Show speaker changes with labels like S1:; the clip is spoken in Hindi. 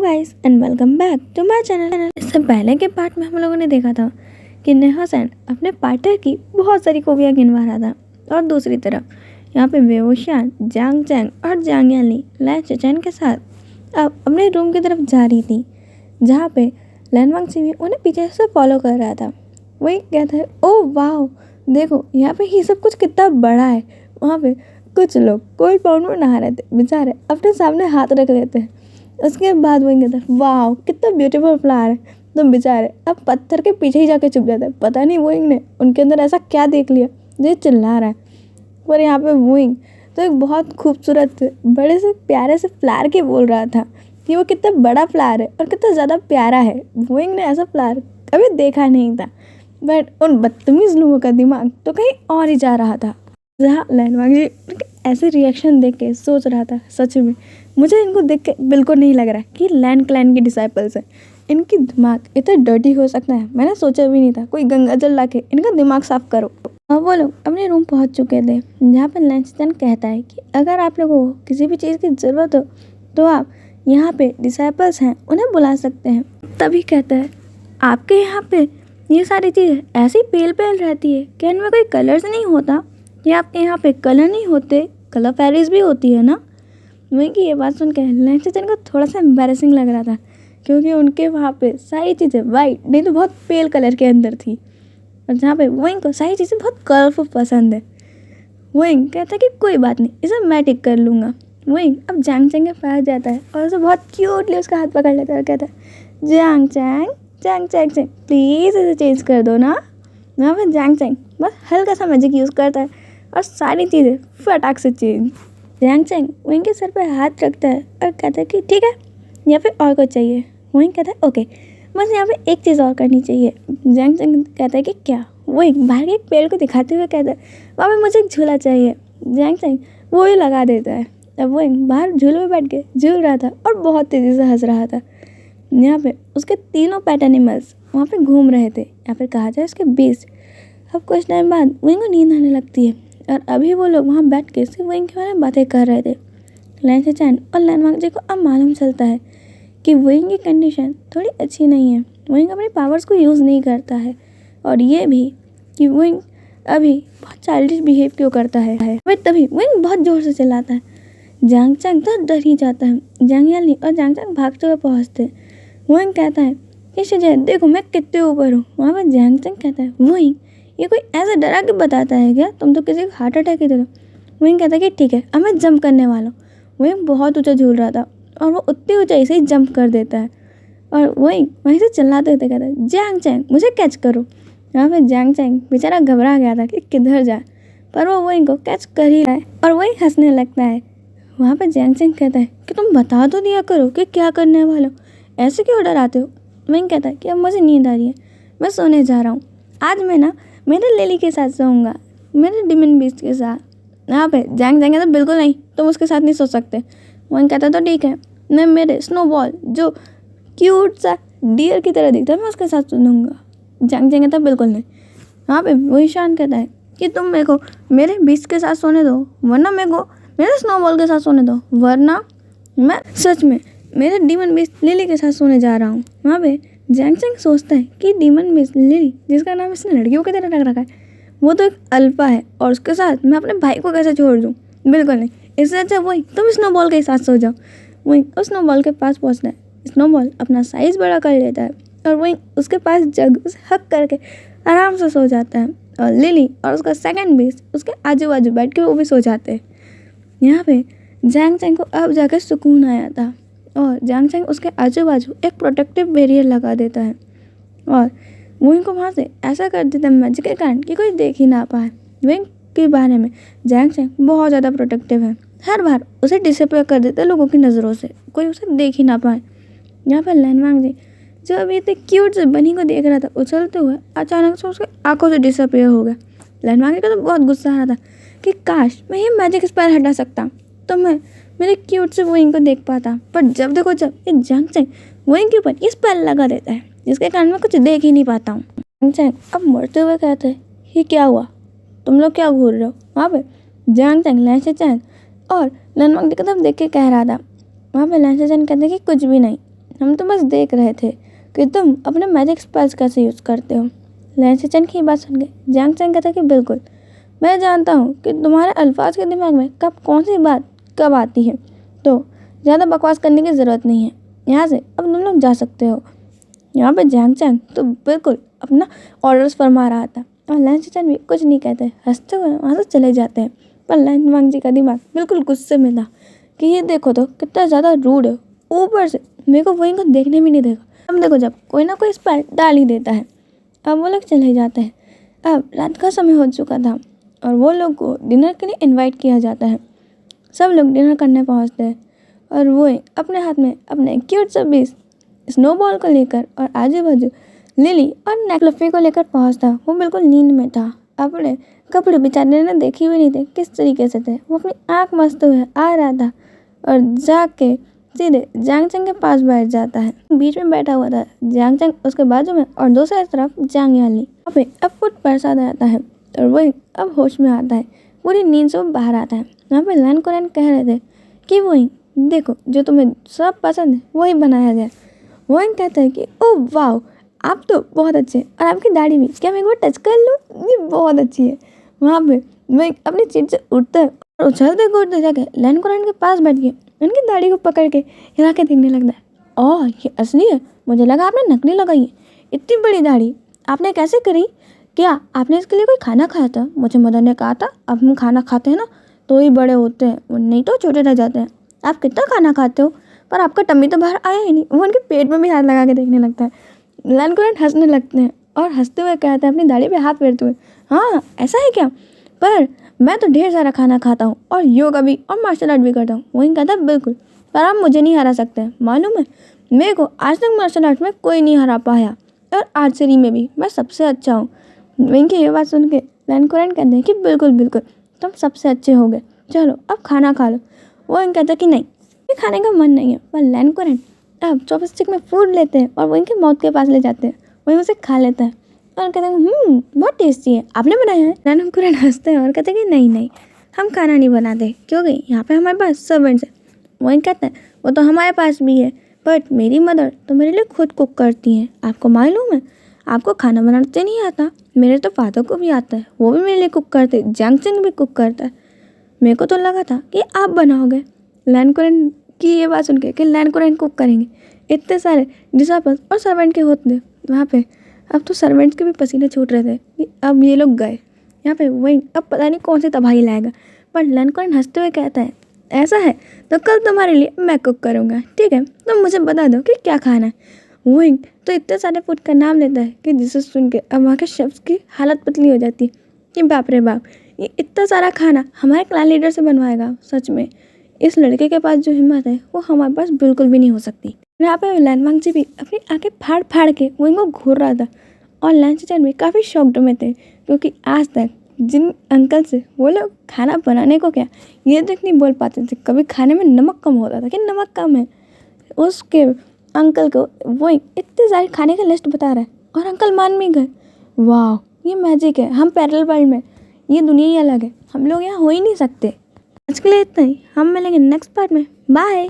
S1: Guys and welcome back to my channel. इससे पहले के पार्ट में हम लोगों ने देखा था कि नेहा सेन अपने पार्टनर की बहुत सारी खूबियाँ गिनवा रहा था और दूसरी तरफ यहाँ पे वेवोशान, जांग चैंग और जांग यानली लैन चचैन के साथ अब अपने रूम की तरफ जा रही थी, जहाँ पे लैन वांगची उन्हें पीछे से फॉलो कर रहा था। वही कहता है, ओह वाह, देखो यहाँ पे ये सब कुछ कितना बड़ा है। वहाँ पे कुछ लोग कोल्ड पाउंड में नहा रहे थे, बेचारे अपने सामने हाथ रख लेते हैं। उसके बाद वही कहता है, वाह कितना ब्यूटीफुल फ्लावर है। तुम बेचारे अब पत्थर के पीछे ही जाके छुप जाते हैं। पता नहीं वोइंग ने उनके अंदर ऐसा क्या देख लिया जो चिल्ला रहा है। पर यहाँ पे वोइंग तो एक बहुत खूबसूरत बड़े से प्यारे से फ्लावर के बोल रहा था कि वो कितना बड़ा फ्लावर है और कितना ज़्यादा प्यारा है। वोइंग ने ऐसा फ्लावर कभी देखा नहीं था, बट उन बदतमीज़ लोगों का दिमाग तो कहीं और ही जा रहा था। जहाँ लैन वांगजी ऐसे रिएक्शन देख के सोच रहा था, सच में मुझे इनको देख के बिल्कुल नहीं लग रहा कि लैन क्लैन के डिसाइपल्स हैं। इनकी दिमाग इतना डर्टी हो सकता है, मैंने सोचा भी नहीं था। कोई गंगा जल ला के इनका दिमाग साफ करो। अब वो लोग अपने रूम पहुंच चुके थे, जहाँ पर लैन चैन कहता है कि अगर आप लोगों को किसी भी चीज़ की ज़रूरत हो तो आप यहाँ पे डिसाइपल्स हैं, उन्हें बुला सकते हैं। तभी कहता है, आपके यहाँ पे ये सारी चीज़ें ऐसी पेल पेल रहती है कि इनमें कोई कलर्स नहीं होता, या आपके यहाँ पे कलर नहीं होते, कलर फेरीज भी होती है ना। वही की ये बात सुन के लैन चैन को थोड़ा सा एम्बैरेसिंग लग रहा था, क्योंकि उनके वहाँ पे सारी चीज़ें वाइट नहीं तो बहुत पेल कलर के अंदर थी, और जहाँ पे वही को सारी चीज़ें बहुत कलरफुल पसंद है। वही कहता है कि कोई बात नहीं, इसे मैं ठीक कर लूँगा। वही अब जांग चैंग के पास जाता है और उसे बहुत क्यूटली उसका हाथ पकड़ लेता है और कहता है, जांग चैंग जांग चैंग चैंग प्लीज़ इसे चेंज कर दो ना। वहाँ पर जांग चैंग बस हल्का सा मैजिक यूज़ करता है और सारी चीज़ें फटाक से चेंज। जांग चैंग वहीं के सर पर हाथ रखता है और कहता है कि ठीक है, या फिर और कुछ चाहिए। वहीं कहता है ओके, बस यहाँ पे एक चीज़ और करनी चाहिए। जांग चैंग कहता है कि क्या। वही बाहर के एक पेड़ को दिखाते हुए कहता है, वहाँ पे मुझे एक झूला चाहिए। जांग चैंग वो ही लगा देता है। अब वो बाहर झूले में बैठ के झूल रहा था और बहुत तेज़ी से हंस रहा था। यहाँ पे उसके तीनों पेट एनिमल्स वहाँ पे घूम रहे थे, या फिर कहा जाए उसके बीच। अब कुछ टाइम बाद वहीं को नींद आने लगती है और अभी वो लोग वहाँ बैठ के सिर्फ वहीं के बारे में बातें कर रहे थे। लैन चैन और लैन वांगजी को अब मालूम चलता है कि वहीं की कंडीशन थोड़ी अच्छी नहीं है। वहीं अपने पावर्स को यूज़ नहीं करता है, और ये भी कि वहीं अभी बहुत चाइल्डिश बिहेव क्यों करता है। तभी वहीं बहुत ज़ोर से चिल्लाता है। जांग चैंग तो डर ही जाता है। जांग यानली और जांग चैंग भागते हुए पहुँचते। वहीं कहता है कि शिजय देखो मैं कितने ऊपर हूँ। वहाँ पर जांग चैंग कहता है, वहीं ये कोई ऐसा डरा के बताता है क्या, तुम तो किसी को हार्ट अटैक ही दे दो। वहीं कहता है कि ठीक है, अब मैं जंप करने वाला हूँ। वहीं बहुत ऊंचा झूल रहा था और वो उतनी ऊंचाई से ही जंप कर देता है, और वहीं से चिल्लाते होते कहता है, जांग चैंग मुझे कैच करो। यहाँ पे जांग चैंग बेचारा घबरा गया था कि किधर जाए, पर वो वहीं को कैच कर ही रहा है और वहीं हंसने लगता है। वहाँ पे जांग चैंग कहता है कि तुम बता तो दिया करो कि क्या करने वाले हो, ऐसे क्यों डराते हो। वहीं कहता है कि अब मुझे नींद आ रही है, मैं सोने जा रहा हूँ। आज मैं ना मेरे लिली के साथ सोऊंगा, मेरे डिमन बीस्ट के साथ। यहाँ पे जांग चैंग कहता बिल्कुल नहीं, तुम उसके साथ नहीं सो सकते। वहीं कहता तो ठीक है, मैं मेरे स्नोबॉल जो क्यूट सा डियर की तरह दिखता है मैं उसके साथ सुनूंगा। जांग चैंग कहता बिल्कुल नहीं। वहाँ पे वही शान कहता है कि तुम मेरे को मेरे बीस्ट के साथ सोने दो, वरना मेरे को मेरे स्नोबॉल के साथ सोने दो, वरना मैं सच में मेरे डीमन बीस्ट लिली के साथ सोने जा रहा हूँ। वहाँ पे जांग चैंग सोचता है कि डीमन बीस्ट लिली, जिसका नाम इसने लड़कियों की तरह रख रखा है, वो तो एक अल्फा है, और उसके साथ मैं अपने भाई को कैसे छोड़ दूँ। बिल्कुल नहीं, इससे अच्छा वही तुम स्नोबॉल के साथ सो जाओ। वहीं उस स्नोबॉल के पास पहुँचना है। स्नोबॉल अपना साइज़ बड़ा कर लेता है और वहीं उसके पास जग उसे हक करके आराम से सो जाता है, और लिली और उसका सेकंड बीस्ट उसके आजू बाजू बैठ के वो भी सो जाते हैं। यहाँ पे जांग चैंग को अब जाकर सुकून आया था, और जांग चैंग उसके आजू बाजू एक प्रोटेक्टिव बैरियर लगा देता है, और वहीं को वहाँ से ऐसा कर देता है मैजिक के कारण कि कोई देख ही ना पाए। वहीं के बारे में जांग चैंग बहुत ज़्यादा प्रोटेक्टिव है, हर बार उसे डिसअपियर कर देता है लोगों की नज़रों से, कोई उसे देख ही ना पाए। यहाँ पर लैन वांगजी जो अभी इतने क्यूट से बनी को देख रहा था उछलते हुए, अचानक से उसके आंखों से डिसअपियर हो गया। लैन वांगजी का तो बहुत गुस्सा आ रहा था कि काश मैं ये मैजिक स्पेल हटा सकता तो मैं मेरे क्यूट से वहीं को देख पाता, पर जब देखो जब ये जांग चैंग वहीं के ऊपर ये स्पेल लगा देता है, जिसके कारण मैं कुछ देख ही नहीं पाता हूँ। जांग चैंग अब मरते हुए कहते हैं, ये क्या हुआ, तुम लोग क्या घूर रहे हो। वहाँ पे जांग चैंग लैन चैन और लैन वांगजी की तरफ देख के कह रहा था। वहाँ पे लैन चैन कहते हैं कि कुछ भी नहीं। हम तो बस देख रहे थे कि तुम अपने मैजिक स्पेल्स कैसे यूज़ करते हो। लैन सिचन की बात सुन के जांग चैंग कहता कि बिल्कुल, मैं जानता हूँ कि तुम्हारे अल्फाज के दिमाग में कब कौन सी बात कब आती है, तो ज़्यादा बकवास करने की ज़रूरत नहीं है। यहाँ से अब तुम लोग जा सकते हो। यहाँ पे जांग चैंग तो बिल्कुल अपना ऑर्डर्स फरमा रहा था और लैन सिचन भी कुछ नहीं कहते, हंसते हुए वहाँ से चले जाते हैं। पर लैन वांग जी का दिमाग बिल्कुल गुस्से में था कि ये देखो तो कितना ज़्यादा रूड है, ऊपर से मेरे को वहीं को देखने भी नहीं देगा। अब देखो जब कोई ना कोई स्पेल डाल ही देता है। अब वो लोग चले जाते हैं। अब रात का समय हो चुका था और वो लोग को डिनर के लिए इनवाइट किया जाता है। सब लोग डिनर करने पहुंचते हैं और वो अपने हाथ में अपने क्यूट सा बीस स्नोबॉल को लेकर और आजू बाजू लिली और नेकलफी को लेकर पहुंचता। वो बिल्कुल नींद में था, अपने कपड़े बेचारे ने देखे हुए नहीं थे किस तरीके से थे। वो अपनी आँख मसते हुए आ रहा था और जाके सीधे जांग चैंग के पास बैठ जाता है। बीच में बैठा हुआ था जांग चैंग, उसके बाजू में और दूसरी तरफ जांग याली। वहाँ पे अब फुट प्रसाद आता है और वही अब होश में आता है, पूरी नींद से वो बाहर आता है। वहाँ पे लैन कोरैन कह रहे थे कि वही देखो जो तुम्हें सब पसंद है वही बनाया गया। वही कहता है कि ओह वाह, आप तो बहुत अच्छे हैं और आपकी दाढ़ी भी, क्या मैं एक बार टच कर लूँ, ये बहुत अच्छी है। वहाँ पे मैं अपनी सीट से उठता है और उछलते कूदते जाके लैन कोरैन के पास बैठ गया, उनकी दाढ़ी को पकड़ के हिला के देखने लगता है। ओह ये असली है, मुझे लगा आपने नकली लगाई है, इतनी बड़ी दाढ़ी आपने कैसे करी, क्या आपने इसके लिए कोई खाना खाया था? मुझे मदर ने कहा था अब हम खाना खाते हैं ना तो ही बड़े होते हैं, नहीं तो छोटे रह जाते हैं। आप कितना खाना खाते हो, पर आपका टम्मी तो बाहर आया ही नहीं। वो उनके पेट में भी हाथ लगा के देखने लगता है। लैन कोरैन हंसने लगते हैं और हंसते हुए कहते हैं अपनी दाढ़ी पे हाथ फेरते हुए, हाँ ऐसा है क्या, पर मैं तो ढेर सारा खाना खाता हूँ और योगा भी और मार्शल आर्ट भी करता हूँ। वही कहता है बिल्कुल, पर आप मुझे नहीं हरा सकते, मालूम है मेरे को आज तक मार्शल आर्ट में कोई नहीं हरा पाया और आर्चरी में भी मैं सबसे अच्छा हूँ। वहीं की ये बात सुन के लैन कोरैन कहते हैं कि बिल्कुल बिल्कुल तुम सबसे अच्छे हो गए, चलो अब खाना खा लो। वो इन कहता है कि नहीं खाने का मन नहीं है। पर लैन कोरैन अब चॉपस्टिक में फूड लेते हैं और वो इनके माउथ के पास ले जाते हैं, वही उसे खा लेता है और कहते हैं बहुत टेस्टी है, आपने बनाया है? लैन कोरैन हंसते हैं और कहते हैं कि नहीं नहीं हम खाना नहीं बनाते, क्योंकि यहाँ पे हमारे पास सर्वेंट्स है। वही कहता है वो तो हमारे पास भी है, बट मेरी मदर तो मेरे लिए खुद कुक करती हैं। आपको मालूम है आपको खाना बनाते नहीं आता, मेरे तो फादर को भी आता है, वो भी मेरे लिए कुक करते, जांग चैंग भी कुक करता है। मेरे को तो लगा था कि आप बनाओगे। लैन कोरैन की ये बात सुन के कि लैन कोरैन कुक करेंगे, इतने सारे डिसाइपल्स और सर्वेंट के होते वहाँ पे, अब तो सर्वेंट्स के भी पसीने छूट रहे थे कि अब ये लोग गए यहाँ पे, वही अब पता नहीं कौन सी तबाही लाएगा। पर लैन कोरैन हंसते हुए कहता है ऐसा है तो कल तुम्हारे लिए मैं कुक करूँगा, ठीक है तुम मुझे बता दो कि क्या खाना है। वही तो इतने सारे फूड का नाम लेता है कि जिसे सुन के अब वहाँ के शेफ्स की हालत पतली हो जाती है कि बाप रे बाप, ये इतना सारा खाना हमारे क्लान लीडर से बनवाएगा। सच में इस लड़के के पास जो हिम्मत है वो हमारे पास बिल्कुल भी नहीं हो सकती। यहाँ पे लैन वांग जी भी अपनी आंखें फाड़ फाड़ के वहीं को घूर रहा था और लैन सिचन भी काफ़ी शॉक्ड में थे, क्योंकि आज तक जिन अंकल से वो लोग खाना बनाने को क्या ये तक नहीं बोल पाते थे, कभी खाने में नमक कम होता था कि नमक कम है, उसके अंकल को वही इतने सारे खाने का लिस्ट बता रहा है और अंकल मान भी गए। वाह ये मैजिक है, हम पैरेलल वर्ल्ड में, ये दुनिया ही अलग है, हम लोग यहाँ हो ही नहीं सकते। आज के लिए इतना ही, हम मिलेंगे नेक्स्ट पार्ट में, बाय।